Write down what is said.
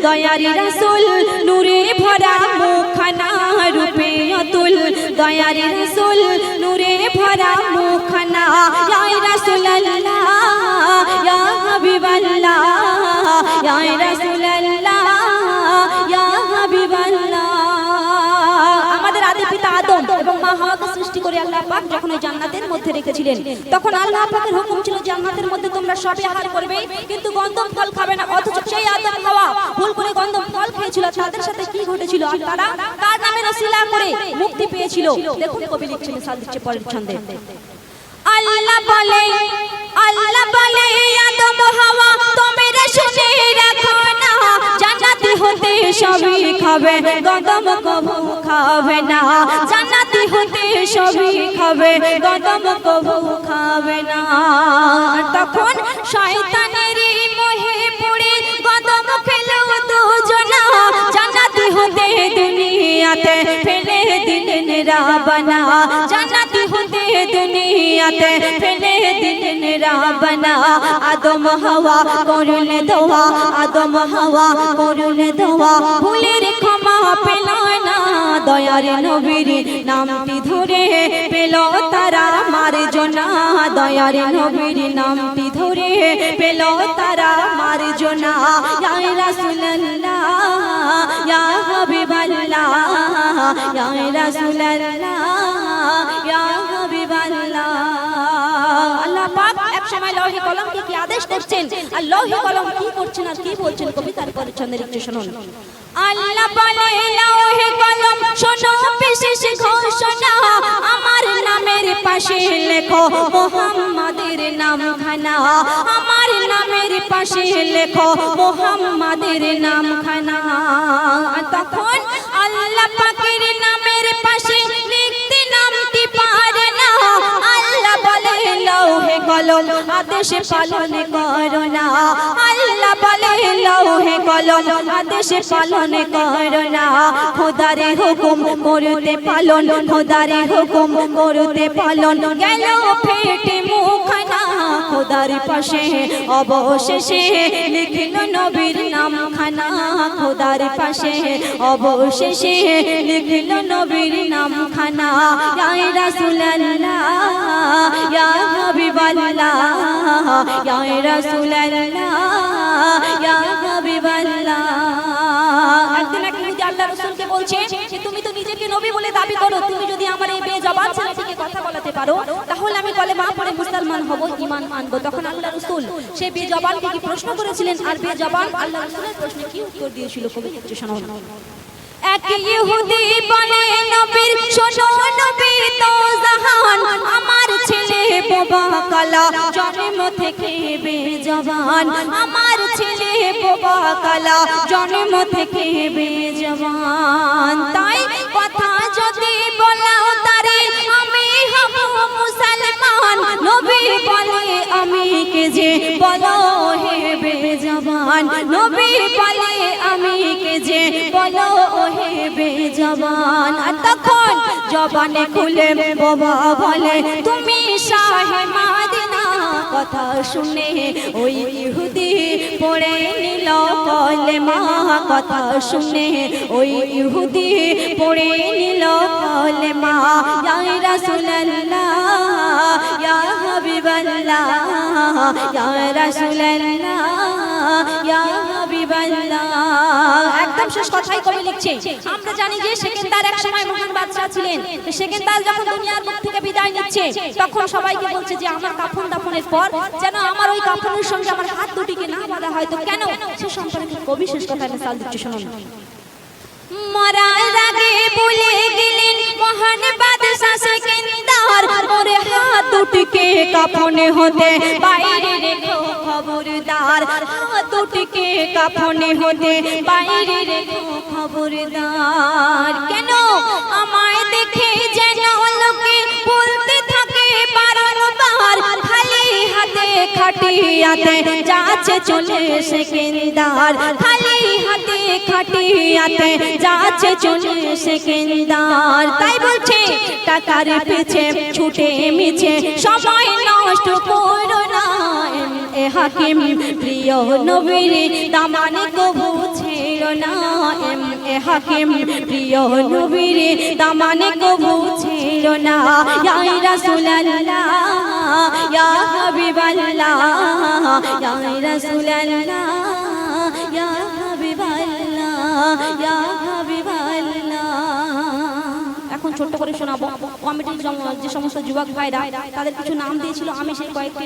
দয়ারি রাসূল নূরে ভরা মুখখানা রূপে অতুল দয়ারি রাসূল নূরে ভরা মুখখানা ইয়া রাসূলুল্লাহ ইয়া হাবিবাল্লাহ ইয়া রাসূলুল্লাহ ইয়া হাবিবাল্লাহ। আমাদের আদি পিতা আদম এবং মা হাওয়াকে সৃষ্টি করে আল্লাহ পাক যখন ওই জান্নাতের মধ্যে রেখেছিলেন, তখন আল্লাহ পাকের হুকুম ছিল জান্নাতের মধ্যে তোমরা সবে আহার করবে কিন্তু গন্ধম ফল খাবে না। অথচ সেই আদম হাওয়া ভুল করে গন্ধম ফল খেয়েছিল। তাদের সাথে কি ঘটেছিল আর তারা কার নামে ওসিলা করে মুক্তি পেয়েছিল? দেখুন কবি লিখছেন, সাল দিচ্ছে পরের ছন্দে। আল্লাহ বলে আদম হাওয়া তোমরা শুনে রাখো না, জান্নাতি হতে সবই খাবে গন্ধম কবু খাবে না। জান্নাতি হতে সবই খাবে গন্ধম কবু খাবে না। তখন শয়তানের মোহে পড়ে গন্ধম খেলো দুজনা, জান্নাতি হতে দুনিয়াতে ফেলে দিলেন রাবনা। জান্নাতি হতে দুনিয়াতে ফেলে দিলেন রাবনা। আদম হাওয়া করুন দোয়া, আদম হাওয়া করুন দোয়া, ভুলের ক্ষমা পেল না। দয়ার নবীর নামটি ধরে পেল তারা মার্জনা। দয়ার নবীর নামটি ধরে পেল তারা মার্জনা। ইয়া রাসূলুল্লাহ ইয়া হাবিবাল্লাহ ইয়া রাসূলুল্লাহ ইয়া হাবিবাল্লাহ। আল্লাহ পাক এক সময় লৌহে কলমকে কি আদেশ করছেন আর লৌহে কলম কি করছেন আর কি বলছেন কবিতার পরিচ্ছন্দের একটু শুনুন। আল্লাহ বলে লৌহে কলম শোনো বিশেষ ঘোষণা, আমার নামের পাশে লেখো মুহাম্মাদের নামখানা। আমার নামের পাশে লেখো মুহাম্মাদের নামখানা। তখন আল্লাহ পাকের নামের পাশে লিখতে নামটি পারে না। আল্লাহ বলে লৌহে কলম আদেশ পালন করো না। আল্লাহ বলে লৌহে কলম আদেশ পালন করো না। খোদারে হুকুম করতে পালন, খোদারে হুকুম করতে পালন, গেল ফেটে মুখখানা। খোদার পাশে অবশেষে লিখল নবীর নামখানা। খোদার পাশে অবশেষে লিখল নবীর নামখানা। ইয়া রাসূলুল্লাহ ইয়া হাবিবাল্লাহ ইয়া রাসূলুল্লাহ ইয়া হাবিবাল্লাহ। একদিন এক ইহুদি আল্লাহর রাসূলকে বলছে যে তুমি তো নিজেকে নবী বলে দাবি করো, তুমি যদি আমার এই বেজবান ছেলেটিকে কথা বলাতে পারো তাহলে আমি কলেমা পড়ে মুসলমান হব, ঈমান আনব। তখন আল্লাহর রাসূল সেই বেজবানকে কি প্রশ্ন করেছিলেন আর বেজবান আল্লাহর রাসূলের প্রশ্নে কি উত্তর দিয়েছিল কবি একটু শোনাও। এক ইহুদি বলে নবীর শোনো নবী তো জাহান, আমার ছেলে বোবা কালা জন্ম থেকে বেজবান। আমার ছেলে বোবা কালা জন্ম থেকে বেজবান। তাই কথা যদি বলাও তারে আমি হব মুসলমান। নবী বলে আমি কে যে বলো হে বেজবান। নবী বলে আমি কে যে বলো হে বেজবান। আর তখন জবানে খুলে বাবা বলে তুমি শাহে মদিনা। কথা শুনে ওই ইহুদি পড়ে নিল কলেমা। কথা শুনে ওই ইহুদি পড়ে নিল কলেমা। ইয়া রাসূলুল্লাহ ইয়া হাবিবাল্লাহ ইয়া রাসূলুল্লাহ ইয়া হাবিবাল্লাহ। একদম শেষ কথাই কবি লিখছে। আমরা জানি যে সেকেন্দার এক সময় মহান বাদশা ছিলেন। সেকেন্দার যখন দুনিয়ার মুখ থেকে বিদায় নিচ্ছে তখন সবাইকে বলছে যে আমার কাফন দাফনের পর যেন আমার ওই কাফনের সঙ্গে আমার হাত দুটিকে না বাঁধা হয়। তো কেন সে সম্পর্কে কবি শেষ কথা মিসাল দিচ্ছে শুনুন। মরার আগে বলে গেলেন মহান বাদশা সেকেন্দার, ওর হাত দুটিকে কাফনে হতে বাইরে রেখো খবরদার। হাত দুটিকে কাফনে হতে বাইরে রেখো খবরদার। কেন আমায় দেখে যেন লোকে বলতে থাকে বারবার, খালি হাতে খাটিয়াতে যাচ্ছে চলে সেকেন্দার। খালি হাতে খাটিয়াতে যাচ্ছে চলে সেকেন্দার। তাই বলছে টাকার পিছে ছুটে মিছে সময় নষ্ট করো না। এ হাকিম প্রিয় নবীর দামানে কবু ছেড়ো হাকিম প্রিয় নবীর দামানে কবু ছিল না ইয়া রাসূলুল্লাহ ইয়া হাবিবাল্লাহ ইয়া রাসূলুল্লাহ ইয়া হাবিবাল্লাহ ইয়া হাবিবাল্লাহ। এখন ছোট্ট করে শোনাবো কমিটির যে সমস্ত যুবক ভাইরা তাদের কিছু নাম দিয়েছিল, আমি সেই কয়েকটি